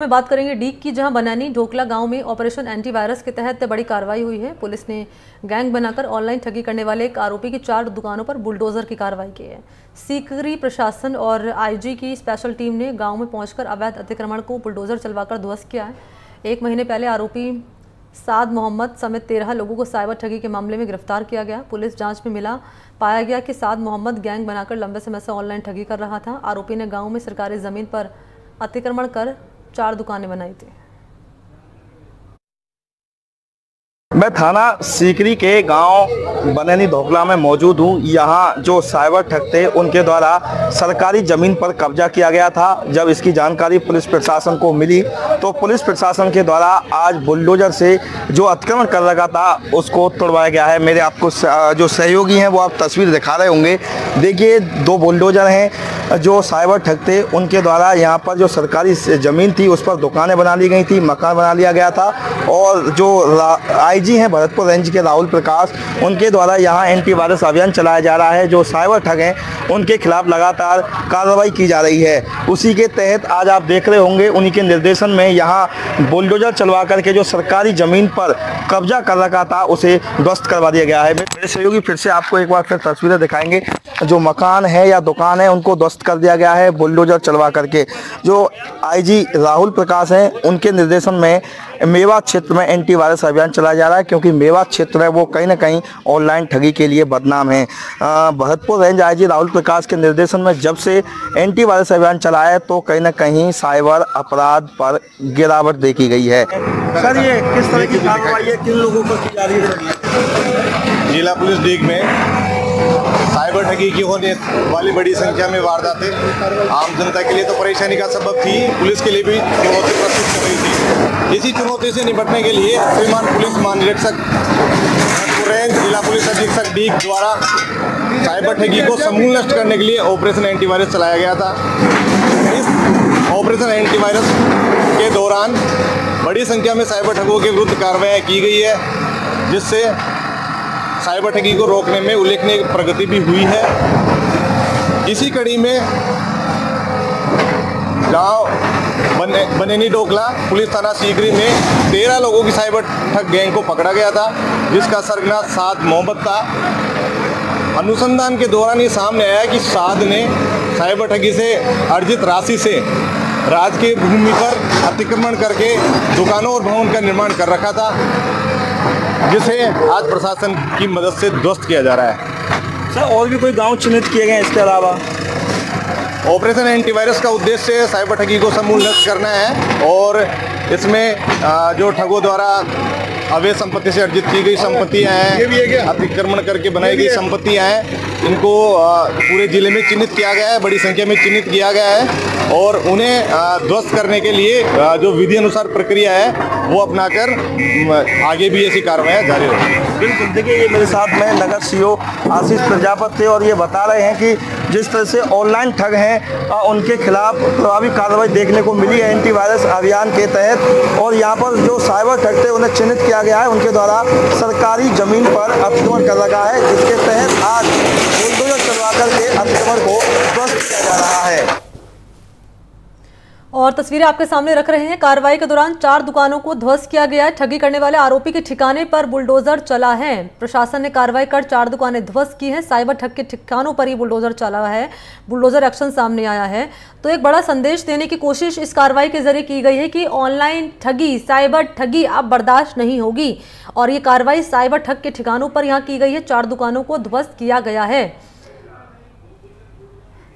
में बात करेंगे डीग की, जहां बनानी ढोकला गांव में ऑपरेशन एंटीवायरस के तहत बड़ी कार्रवाई हुई है। पुलिस ने गैंग बनाकर ऑनलाइन ठगी करने वाले एक आरोपी की 4 दुकानों पर बुलडोजर की कार्रवाई की है। सीकरी प्रशासन और आईजी की स्पेशल टीम ने गांव में पहुंचकर अवैध अतिक्रमण को बुलडोजर चलवाकर ध्वस्त किया है। 1 महीने पहले आरोपी साद मोहम्मद समेत 13 लोगों को साइबर ठगी के मामले में गिरफ्तार किया गया। पुलिस जांच में पाया गया कि साद मोहम्मद गैंग बनाकर लंबे समय से ऑनलाइन ठगी कर रहा था। आरोपी ने गाँव में सरकारी जमीन पर अतिक्रमण कर 4 दुकानें बनाई थी। मैं थाना सीकरी के गांव बनैनी ढोकला में मौजूद हूं। यहां जो साइबर ठग थे उनके द्वारा सरकारी ज़मीन पर कब्जा किया गया था। जब इसकी जानकारी पुलिस प्रशासन को मिली तो पुलिस प्रशासन के द्वारा आज बुलडोजर से जो अतिक्रमण कर रखा था उसको तोड़वाया गया है। मेरे आपको जो सहयोगी हैं वो आप तस्वीर दिखा रहे होंगे। देखिए 2 बुलडोजर हैं जो साइबर ठग थे, उनके द्वारा यहाँ पर जो सरकारी ज़मीन थी उस पर दुकानें बना ली गई थी, मकान बना लिया गया था। और जो आईजी हैं भरतपुर रेंज के राहुल प्रकाश, उनके द्वारा यहाँ एंटीवायरस अभियान चलाया जा रहा है। जो साइबर ठग हैं उनके खिलाफ लगातार कार्रवाई की जा रही है। उसी के तहत आज आप देख रहे होंगे उन्हीं के निर्देशन में यहाँ बुलडोजर चलवा करके जो सरकारी ज़मीन पर कब्जा कर रखा था उसे ध्वस्त करवा दिया गया है। मेरे सहयोगी फिर से आपको एक बार फिर तस्वीरें दिखाएंगे। जो मकान है या दुकान है उनको ध्वस्त कर दिया गया है बुलडोजर चलवा करके। जो आईजी राहुल प्रकाश हैं उनके निर्देशन में मेवात क्षेत्र में एंटीवायरस अभियान चलाया जा रहा है, क्योंकि मेवात क्षेत्र है वो कहीं ना कहीं ऑनलाइन ठगी के लिए बदनाम है। भरतपुर रेंज आईजी राहुल प्रकाश के निर्देशन में जब से एंटीवायरस अभियान चलाया है तो कहीं ना कहीं साइबर अपराध पर गिरावट देखी गई है। सर ये किस तरह की कार्रवाई है, किन लोगों पर की जा रही है? जिला पुलिस डीग में साइबर ठगी की होने वाली बड़ी संख्या में वारदातें आम जनता के लिए तो परेशानी का सबब थी, पुलिस के लिए भी चुनौती प्रस्तुत कर रही थी। इसी चुनौती से निपटने के लिए श्रीमान पुलिस महानिरीक्षक रेंज जिला पुलिस अधीक्षक डीग द्वारा साइबर ठगी को समूल नष्ट करने के लिए ऑपरेशन एंटीवायरस चलाया गया था। इस ऑपरेशन एंटीवायरस के दौरान बड़ी संख्या में साइबर ठगों के विरुद्ध कार्रवाई की गई है, जिससे साइबर ठगी को रोकने में उल्लेखनीय प्रगति भी हुई है। इसी कड़ी में गांव बनैनी ढोकला पुलिस थाना सीकरी में 13 लोगों की साइबर ठग गैंग को पकड़ा गया था, जिसका सरगना साद मोहम्मद था। अनुसंधान के दौरान ये सामने आया कि साद ने साइबर ठगी से अर्जित राशि से राज की भूमि पर अतिक्रमण करके दुकानों और भवन का निर्माण कर रखा था, जिसे आज प्रशासन की मदद से ध्वस्त किया जा रहा है। सर और भी कोई गांव चिन्हित किए गए इसके अलावा? ऑपरेशन एंटीवायरस का उद्देश्य साइबर ठगी को समूल नष्ट करना है और इसमें जो ठगों द्वारा अवैध संपत्ति से अर्जित की गई संपत्तियां हैं, अतिक्रमण करके बनाई गई संपत्तियां हैं, इनको पूरे जिले में चिन्हित किया गया है, बड़ी संख्या में चिन्हित किया गया है और उन्हें ध्वस्त करने के लिए जो विधि अनुसार प्रक्रिया है वो अपनाकर आगे भी ऐसी कार्रवाई जारी होगी। बिल्कुल, देखिए ये मेरे साथ में नगर सीओ आशीष प्रजापति थे और ये बता रहे हैं कि जिस तरह से ऑनलाइन ठग हैं उनके खिलाफ प्रभावी कार्रवाई देखने को मिली है एंटीवायरस अभियान के तहत। और यहाँ पर जो साइबर ठग थे उन्हें चिन्हित किया गया है, उनके द्वारा सरकारी जमीन पर अतिक्रमण कर रखा है, जिसके तहत आज बुलडोजर चलवा करके अतिक्रमण को ध्वस्त किया जा रहा है। और तस्वीरें आपके सामने रख रहे हैं। कार्रवाई के दौरान 4 दुकानों को ध्वस्त किया गया है। ठगी करने वाले आरोपी के ठिकाने पर बुलडोजर चला है। प्रशासन ने कार्रवाई कर 4 दुकानें ध्वस्त की हैं। साइबर ठग के ठिकानों पर ही बुलडोजर चला है, बुलडोजर एक्शन सामने आया है। तो एक बड़ा संदेश देने की कोशिश इस कार्रवाई के जरिए की गई है कि ऑनलाइन ठगी, साइबर ठगी अब बर्दाश्त नहीं होगी। और ये कार्रवाई साइबर ठग के ठिकानों पर यहाँ की गई है। 4 दुकानों को ध्वस्त किया गया है।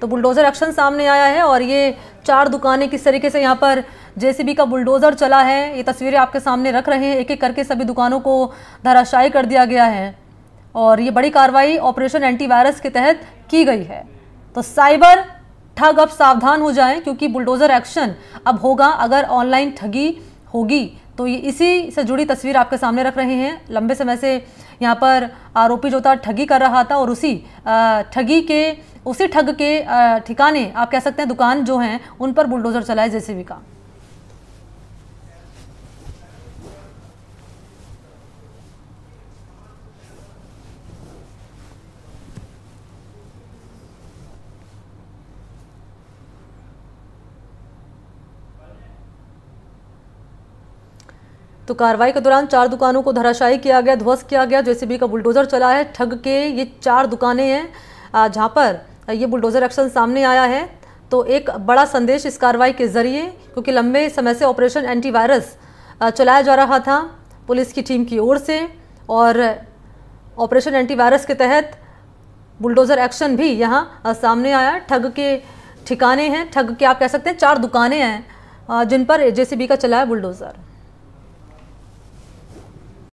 तो बुलडोजर एक्शन सामने आया है और ये 4 दुकानें किस तरीके से यहाँ पर जेसीबी का बुलडोजर चला है, ये तस्वीरें आपके सामने रख रहे हैं। एक एक करके सभी दुकानों को धराशायी कर दिया गया है और ये बड़ी कार्रवाई ऑपरेशन एंटीवायरस के तहत की गई है। तो साइबर ठग अब सावधान हो जाएं, क्योंकि बुलडोजर एक्शन अब होगा अगर ऑनलाइन ठगी होगी। तो ये इसी से जुड़ी तस्वीर आपके सामने रख रहे हैं। लंबे समय से यहाँ पर आरोपी जो था ठगी कर रहा था और उसी ठग के ठिकाने आप कह सकते हैं दुकान जो हैं उन पर बुलडोजर चलाए जेसीबी का। तो कार्रवाई के दौरान 4 दुकानों को धराशायी किया गया, ध्वस्त किया गया। जेसीबी का बुलडोजर चला है। ठग के ये 4 दुकानें हैं जहां पर ये बुलडोजर एक्शन सामने आया है। तो एक बड़ा संदेश इस कार्रवाई के जरिए, क्योंकि लंबे समय से ऑपरेशन एंटीवायरस चलाया जा रहा था पुलिस की टीम की ओर से, और ऑपरेशन एंटीवायरस के तहत बुलडोजर एक्शन भी यहाँ सामने आया। ठग के ठिकाने हैं, ठग के आप कह सकते हैं 4 दुकानें हैं जिन पर जेसीबी का चला है बुलडोजर।